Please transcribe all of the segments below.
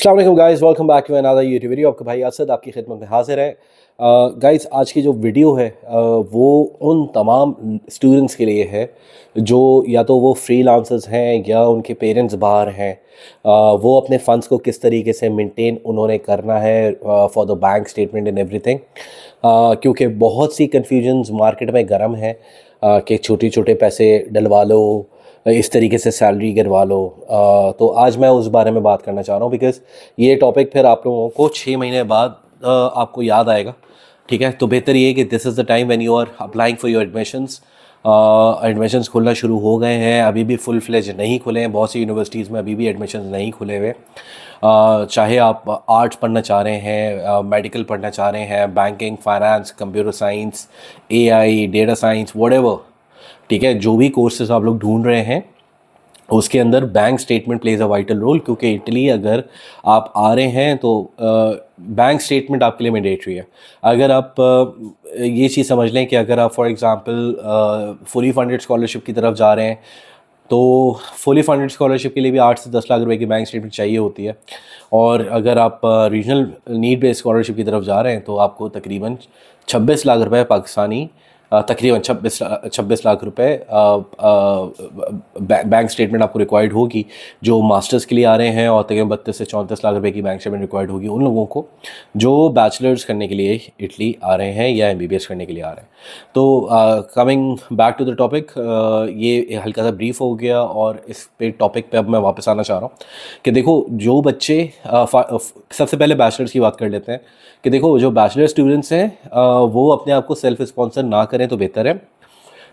अस्सलाम वालेकुम guys, welcome back to another YouTube video. आपका भाई असद आपकी खिदमत में हाजिर है। गाइस, आज की जो वीडियो है वो उन तमाम स्टूडेंट्स के लिए है जो या तो वो फ्रीलांसर्स हैं या उनके पेरेंट्स बाहर हैं। वो अपने फ़ंड्स को किस तरीके से मेंटेन उन्होंने करना है for the bank statement and everything, क्योंकि बहुत सी कन्फ्यूजन्स मार्केट में गर्म है कि छोटे छोटे पैसे डलवा लो, इस तरीके से सैलरी गिरवा लो। तो आज मैं उस बारे में बात करना चाह रहा हूँ बिकॉज़ ये टॉपिक फिर आप लोगों को 6 महीने बाद आपको याद आएगा। ठीक है, तो बेहतर ये है कि this is the time when you are applying for your admissions. Admissions खुलना शुरू हो गए हैं, अभी भी फुल फ्लेज नहीं खुले हैं। बहुत सी यूनिवर्सिटीज़ में अभी भी एडमिशंस नहीं खुले हुए। चाहे आप आर्ट्स पढ़ना चाह रहे हैं, मेडिकल पढ़ना चाह रहे हैं, banking, finance, computer science, AI, data science, whatever. ठीक है, जो भी कोर्सेज आप लोग ढूंढ रहे हैं उसके अंदर bank statement plays a vital role, क्योंकि इटली अगर आप आ रहे हैं तो बैंक स्टेटमेंट आपके लिए मैंडेटरी है। अगर आप ये चीज़ समझ लें कि अगर आप for example fully funded scholarship की तरफ जा रहे हैं तो फुली फंडेड स्कॉलरशिप के लिए भी 8 से 10 लाख रुपए की बैंक स्टेटमेंट चाहिए होती है। और अगर आप रीजनल नीड बेस्ड स्कॉलरशिप की तरफ जा रहे हैं तो आपको तकरीबन 26 लाख रुपए पाकिस्तानी, तकरीबन 26 लाख रुपए बैंक स्टेटमेंट आपको रिक्वायर्ड होगी। जो मास्टर्स के लिए आ रहे हैं, और तकरीबन 32 से 34 लाख रुपए की बैंक स्टेटमेंट रिक्वायर्ड होगी उन लोगों को जो बैचलर्स करने के लिए इटली आ रहे हैं या एमबीबीएस करने के लिए आ रहे हैं। तो coming back to the topic, ये हल्का सा ब्रीफ हो गया और इस पे टॉपिक पे अब मैं वापस आना चाह रहा हूँ कि देखो जो बच्चे सबसे पहले बैचलर्स की बात कर लेते हैं कि देखो जो बैचलर स्टूडेंट्स हैं वो अपने आप को सेल्फ स्पॉन्सर ना करें तो बेहतर है।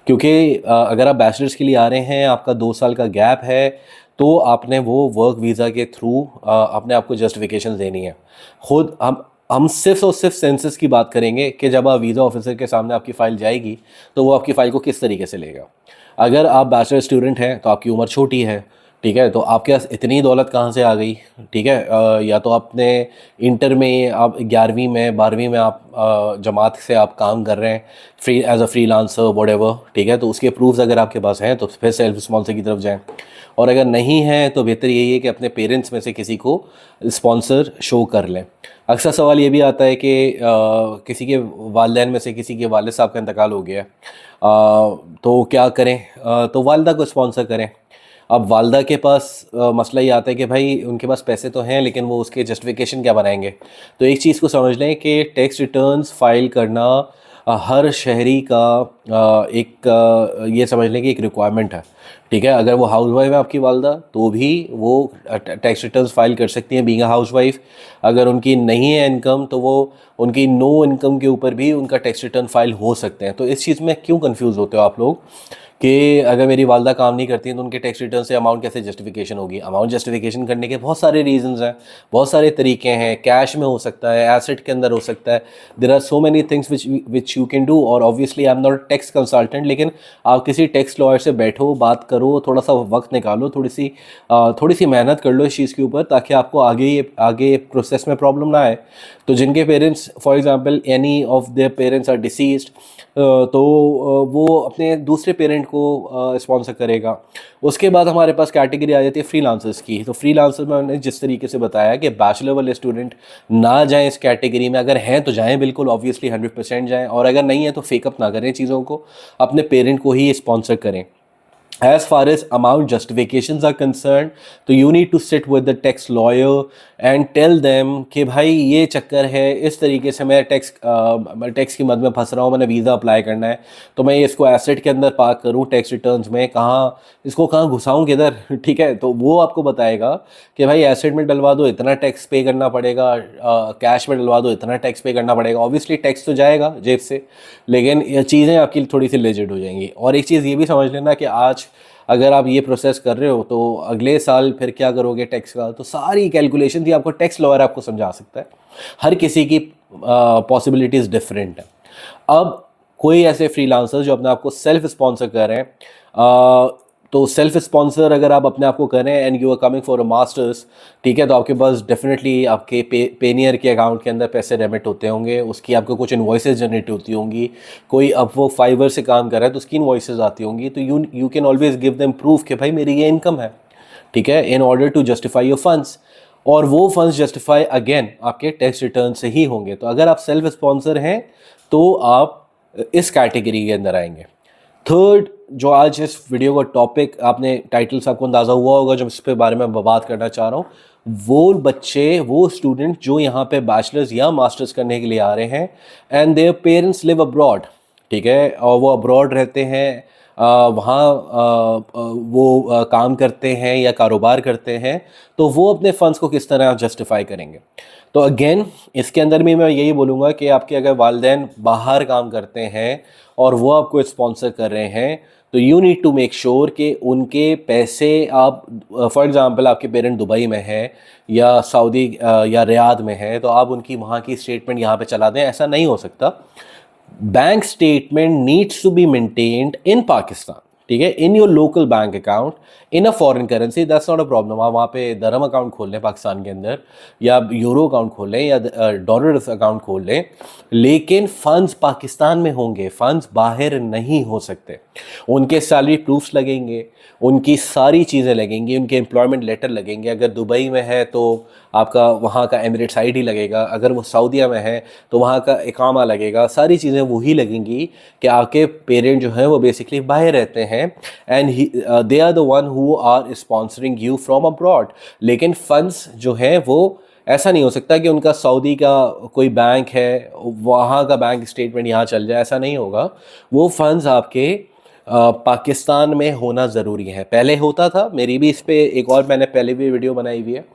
क्योंकि अगर आप बैचलर्स के लिए आ रहे हैं, आपका 2 साल का गैप है, तो आपने वो वर्क वीज़ा के थ्रू अपने आप को जस्टिफिकेशन देनी है। खुद हम सिर्फ और सिर्फ सेंसस की बात करेंगे कि जब आप वीज़ा ऑफिसर के सामने आपकी फ़ाइल जाएगी तो वो आपकी फ़ाइल को किस तरीके से लेगा। अगर आप बैचलर स्टूडेंट हैं तो आपकी उम्र छोटी है, ठीक है, तो आपके पास इतनी दौलत कहाँ से आ गई। ठीक है, या तो आपने इंटर में, आप 11वीं में, 12वीं में आप जमात से आप काम कर रहे हैं free as a freelancer whatever. ठीक है, तो उसके प्रूफ्स अगर आपके पास हैं तो फिर सेल्फ स्पॉन्सर की तरफ जाएं, और अगर नहीं है तो बेहतर यही है कि अपने पेरेंट्स में से किसी को स्पॉन्सर शो कर लें। अक्सर सवाल ये भी आता है कि किसी के वालिदैन में से किसी के वालिद साहब का इंतकाल हो गया है, तो क्या करें। तो वालदा को स्पॉन्सर करें। अब वालदा के पास मसला ये आता है कि भाई उनके पास पैसे तो हैं लेकिन वो उसके जस्टिफिकेशन क्या बनाएंगे। तो एक चीज़ को समझ लें कि टैक्स रिटर्न्स फाइल करना हर शहरी का ये समझ लें कि एक रिक्वायरमेंट है। ठीक है, अगर वो हाउस वाइफ है आपकी वालदा तो भी वो टैक्स रिटर्न्स फाइल कर सकती हैं बीइंग अ हाउस वाइफ। अगर उनकी नहीं है इनकम तो वो उनकी नो इनकम के ऊपर भी उनका टैक्स रिटर्न फाइल हो सकते हैं। तो इस चीज़ में क्यों कंफ्यूज होते हो आप लोग कि अगर मेरी वालदा काम नहीं करती है तो उनके टैक्स रिटर्न से अमाउंट कैसे जस्टिफिकेशन होगी। अमाउंट जस्टिफिकेशन करने के बहुत सारे रीजंस हैं, बहुत सारे तरीके हैं। कैश में हो सकता है, एसेट के अंदर हो सकता है। There are so many things which you can do. और obviously I am not tax consultant, लेकिन आप किसी टैक्स लॉयर से बैठो, बात करो, थोड़ा सा वक्त निकालो, थोड़ी सी मेहनत कर लो इस चीज़ के ऊपर, ताकि आपको आगे प्रोसेस में प्रॉब्लम ना आए। तो जिनके parents for example any of their parents are deceased, तो वो अपने दूसरे पेरेंट को स्पॉन्सर करेगा। उसके बाद हमारे पास कैटेगरी आ जाती है फ्रीलांसर्स की। तो फ्रीलांसर्स में मैंने जिस तरीके से बताया कि बैचलर वाले स्टूडेंट ना जाएं इस कैटेगरी में। अगर हैं तो जाएं, बिल्कुल ऑब्वियसली 100% जाएं, और अगर नहीं है तो फेकअप ना करें चीज़ों को, अपने पेरेंट को ही स्पॉन्सर करें। As far as amount justifications are concerned, तो you need to sit with the tax lawyer and tell them कि भाई ये चक्कर है, इस तरीके से मैं टैक्स की मद में फंस रहा हूँ, मैंने वीज़ा अप्लाई करना है, तो मैं इसको एसेट के अंदर पार्क करूँ टैक्स रिटर्न्स में, इसको कहाँ घुसाऊँ किधर। ठीक है, तो वो आपको बताएगा कि भाई एसेट में डलवा दो इतना टैक्स पे करना पड़ेगा, कैश में डलवा दो इतना टैक्स पे करना पड़ेगा। ऑब्वियसली टैक्स तो जाएगा जेब से, लेकिन ये चीज़ें आपकी थोड़ी सी लेजिट हो जाएंगी। और एक चीज़ ये भी समझ लेना कि आज अगर आप ये प्रोसेस कर रहे हो तो अगले साल फिर क्या करोगे टैक्स का, तो सारी कैलकुलेशन थी आपको टैक्स लॉयर आपको समझा सकता है। हर किसी की पॉसिबिलिटीज़ डिफरेंट है। अब कोई ऐसे फ्रीलांसर जो अपने आप को सेल्फ स्पॉन्सर कर रहे हैं, तो सेल्फ स्पॉन्सर अगर आप अपने आप को करें and you are coming for a masters, ठीक है, तो आपके पास डेफिनेटली आपके पेनियर के अकाउंट के अंदर पैसे रेमिट होते होंगे, उसकी आपको कुछ इन्वॉइसेस जनरेट होती होंगी। कोई अब वो फाइवर से काम कर रहा है तो उसकी इन्वॉइसेस आती होंगी। तो you can always give them proof कि भाई मेरी ये इनकम है, ठीक है, in order to justify your funds. और वो फंड्स जस्टिफाई अगेन आपके टैक्स रिटर्न से ही होंगे। तो अगर आप सेल्फ स्पॉन्सर हैं तो आप इस कैटेगरी के अंदर आएंगे। थर्ड, जो आज इस वीडियो का टॉपिक, आपने टाइटल से आपको अंदाज़ा हुआ होगा जो इस पे बारे में बात करना चाह रहा हूँ, वो बच्चे, वो स्टूडेंट जो यहाँ पे बैचलर्स या मास्टर्स करने के लिए आ रहे हैं and their parents live abroad, ठीक है, और वो अब्रॉड रहते हैं, वहाँ वो काम करते हैं या कारोबार करते हैं, तो वो अपने फंड्स को किस तरह जस्टिफाई करेंगे। तो अगेन इसके अंदर भी मैं यही बोलूँगा कि आपके अगर वालिदैन बाहर काम करते हैं और वो आपको स्पॉन्सर कर रहे हैं, तो you need to make sure कि उनके पैसे आप, फॉर एग्ज़ाम्पल आपके पेरेंट दुबई में है या सऊदी या रियाद में है, तो आप उनकी वहाँ की स्टेटमेंट यहाँ पे चला दें, ऐसा नहीं हो सकता। Bank statement needs to be maintained in Pakistan, ठीक है, in your local bank account in a foreign currency, that's not a problem. आप वहाँ पे दरम अकाउंट खोल लें पाकिस्तान के अंदर, या यूरो अकाउंट खोल लें, या डॉलर अकाउंट खोल लें, लेकिन फंड्स पाकिस्तान में होंगे, फंड्स बाहर नहीं हो सकते। उनके सैलरी प्रूफ्स लगेंगे, उनकी सारी चीज़ें लगेंगी, उनके एम्प्लॉयमेंट लेटर लगेंगे। अगर दुबई में है तो आपका वहाँ का एमिरेट्स आईडी लगेगा, अगर वो सऊदीया में है तो वहाँ का इकामा लगेगा, सारी चीज़ें वही लगेंगी कि आपके पेरेंट जो हैं वो बेसिकली बाहर रहते हैं and they are the one who are sponsoring you from abroad. लेकिन फंड्स जो हैं वो ऐसा नहीं हो सकता कि उनका सऊदी का कोई बैंक है, वहाँ का बैंक स्टेटमेंट यहाँ चल जाए, ऐसा नहीं होगा। वो फंड्स आपके पाकिस्तान में होना ज़रूरी है। पहले होता था, मेरी भी इस पे एक और मैंने पहले भी वीडियो बनाई हुई है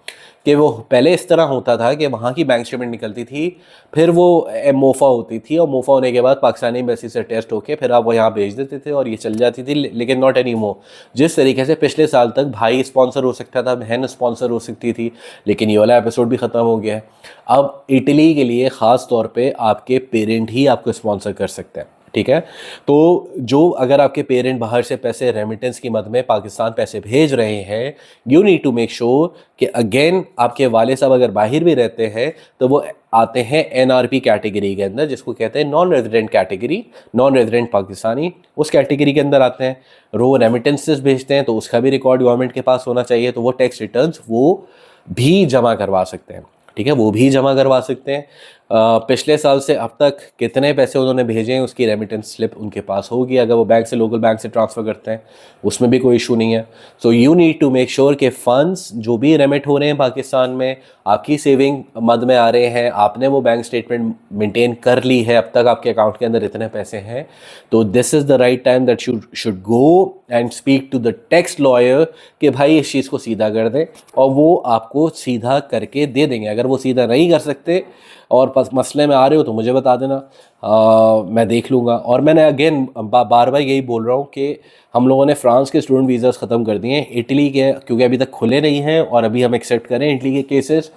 कि वो पहले इस तरह होता था कि वहाँ की बैंक स्टेटमेंट निकलती थी, फिर वो मोफा होती थी, और मोफा होने के बाद पाकिस्तानी एम्बेसी से टेस्ट होके फिर आप वो यहाँ भेज देते थे और ये चल जाती थी। लेकिन नॉट एनी मोर। जिस तरीके से पिछले साल तक भाई स्पॉन्सर हो सकता था, बहन स्पॉन्सर हो सकती थी, लेकिन ये वाला एपिसोड भी ख़त्म हो गया है। अब इटली के लिए ख़ास तौर पर आपके पेरेंट ही आपको स्पॉन्सर कर सकते हैं, ठीक है। तो जो अगर आपके पेरेंट बाहर से पैसे रेमिटेंस की मद में पाकिस्तान पैसे भेज रहे हैं, you need to make sure कि अगेन आपके वाले साहब अगर बाहर भी रहते हैं तो वो आते हैं एनआरपी कैटेगरी के अंदर, जिसको कहते हैं non resident category, non resident Pakistani, उस कैटेगरी के अंदर आते हैं। रो रेमिटेंसेस भेजते हैं तो उसका भी रिकॉर्ड गवर्नमेंट के पास होना चाहिए, तो वो टैक्स रिटर्न्स वो भी जमा करवा सकते हैं, ठीक है, वो भी जमा करवा सकते हैं। पिछले साल से अब तक कितने पैसे उन्होंने भेजे हैं उसकी रेमिटेंस स्लिप उनके पास होगी, अगर वो बैंक से, लोकल बैंक से ट्रांसफ़र करते हैं, उसमें भी कोई इशू नहीं है। So you need to make sure कि फ़ंड्स जो भी रेमिट हो रहे हैं पाकिस्तान में आपकी सेविंग मद में आ रहे हैं, आपने वो बैंक स्टेटमेंट मेंटेन कर ली है, अब तक आपके अकाउंट के अंदर इतने पैसे हैं, तो this is the right time that you should go and speak to the tax lawyer कि भाई इस चीज़ को सीधा कर दें, और वो आपको सीधा करके दे देंगे। अगर वो सीधा नहीं कर सकते और मसले में आ रहे हो तो मुझे बता देना, मैं देख लूँगा। और मैंने अगेन बार बार यही बोल रहा हूँ कि हम लोगों ने फ्रांस के स्टूडेंट वीज़ास ख़त्म कर दिए हैं, इटली के क्योंकि अभी तक खुले नहीं हैं और अभी हम एक्सेप्ट करें इटली के केसेस।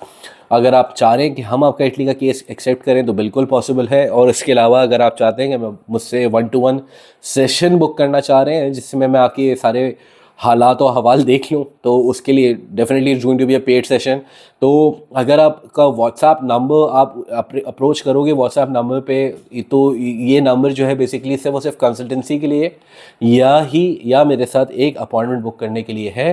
अगर आप चाह रहे हैं कि हम आपका इटली का केस एक्सेप्ट करें तो बिल्कुल पॉसिबल है। और इसके अलावा अगर आप चाहते हैं कि मुझसे 1-to-1 सेशन बुक करना चाह रहे हैं जिसमें मैं आपके सारे हालात और हवाल देख लूँ, तो उसके लिए definitely it's going to be a paid session. तो अगर आपका व्हाट्सएप नंबर आप अप्रोच करोगे व्हाट्सएप नंबर पे, तो ये नंबर जो है बेसिकली सिर्फ और सिर्फ कंसल्टेंसी के लिए या मेरे साथ एक अपॉइंटमेंट बुक करने के लिए है।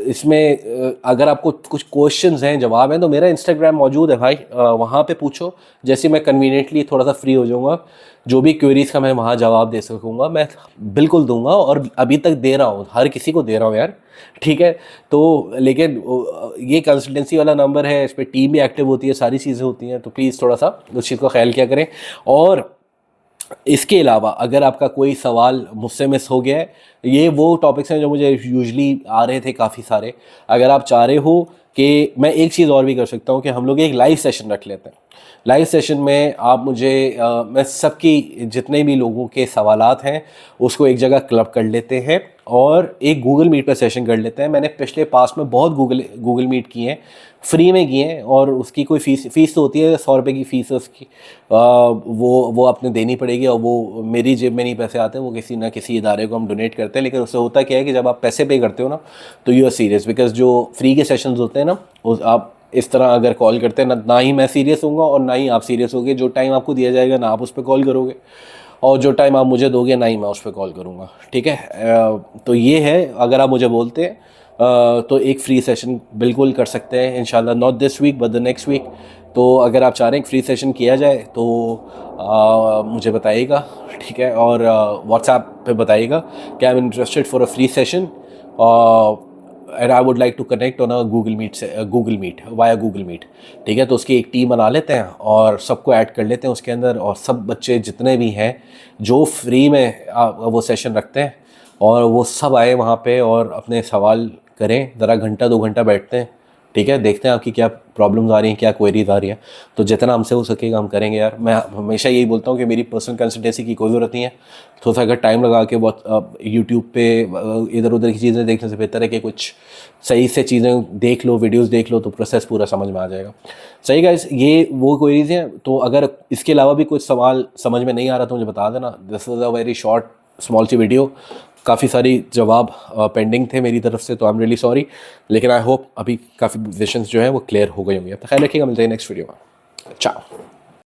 इसमें अगर आपको कुछ क्वेश्चंस हैं, जवाब हैं, तो मेरा इंस्टाग्राम मौजूद है भाई, वहाँ पे पूछो। जैसे मैं कन्वीनियंटली थोड़ा सा फ्री हो जाऊँगा, जो भी क्वेरीज़ का मैं वहाँ जवाब दे सकूँगा मैं बिल्कुल दूंगा, और अभी तक दे रहा हूँ, हर किसी को दे रहा हूँ यार, ठीक है। तो लेकिन ये कंसल्टेंसी वाला नंबर है, इस पर टीम भी एक्टिव होती है, सारी चीज़ें होती हैं, तो प्लीज़ थोड़ा सा उस चीज़ को ख्याल किया करें। और इसके अलावा अगर आपका कोई सवाल मुझसे मिस हो गया है, ये वो टॉपिक्स हैं जो मुझे यूजुअली आ रहे थे काफ़ी सारे। अगर आप चाह रहे हो कि मैं एक चीज़ और भी कर सकता हूँ कि हम लोग एक लाइव सेशन रख लेते हैं। लाइव सेशन में आप मुझे मैं सबकी जितने भी लोगों के सवालात हैं उसको एक जगह क्लब कर लेते हैं और एक गूगल मीट पर सेशन कर लेते हैं। मैंने पिछले पास्ट में बहुत गूगल मीट किए हैं, फ्री में किए हैं, और उसकी कोई फ़ीस तो होती है, 100 रुपये की फ़ीस है उसकी, वो आपने देनी पड़ेगी, और वो मेरी जेब में नहीं पैसे आते, वो किसी ना किसी इदारे को हम डोनेट करते हैं। लेकिन उससे होता क्या है कि जब आप पैसे पे करते हो ना, तो यू आर सीरियस, बिकॉज जो फ्री के सेशंस होते हैं ना, उस आप इस तरह अगर कॉल करते हैं ना ही मैं सीरियस होऊंगा और ना ही आप सीरियस होगे। जो टाइम आपको दिया जाएगा ना आप उस पर कॉल करोगे, और जो टाइम आप मुझे दोगे ना ही मैं उस पर कॉल करूँगा, ठीक है। तो ये है, अगर आप मुझे बोलते हैं तो एक फ्री सेशन बिल्कुल कर सकते हैं इंशाल्लाह, not this week but the next week. तो अगर आप चाह रहे हैं फ्री सेशन किया जाए तो मुझे बताइएगा, ठीक है, और व्हाट्सएप पे बताइएगा कि I am interested for a free session and I would like to connect on a Google Meet via Google Meet, ठीक है। तो उसकी एक टीम बना लेते हैं और सबको ऐड कर लेते हैं उसके अंदर, और सब बच्चे जितने भी हैं जो फ्री में वो सेशन रखते हैं और वो सब आए वहाँ पे और अपने सवाल करें, ज़रा घंटा 2 घंटा बैठते हैं, ठीक है, देखते हैं आपकी क्या प्रॉब्लम्स आ रही हैं, क्या क्वेरीज आ रही हैं। तो जितना हमसे हो सकेगा हम करेंगे यार। मैं हमेशा यही बोलता हूँ कि मेरी पर्सनल कंसल्टेंसी की कोई ज़रूरत नहीं है। थोड़ा सा अगर टाइम लगा के बहुत यूट्यूब पे इधर उधर की चीज़ें देखने से बेहतर है कि कुछ सही से चीज़ें देख लो, वीडियोस देख लो, तो प्रोसेस पूरा समझ में आ जाएगा। सही गाइस, ये वो क्वेरीज हैं। तो अगर इसके अलावा भी कुछ सवाल समझ में नहीं आ रहा तो मुझे बता देना। This is a very short small सी वीडियो, काफ़ी सारी जवाब पेंडिंग थे मेरी तरफ से, तो आई एम रियली सॉरी, लेकिन आई होप अभी काफ़ी क्वेश्चंस जो हैं वो क्लियर हो गए होंगे। तो ख्याल रखिएगा, मिलते हैं नेक्स्ट वीडियो में। चाओ।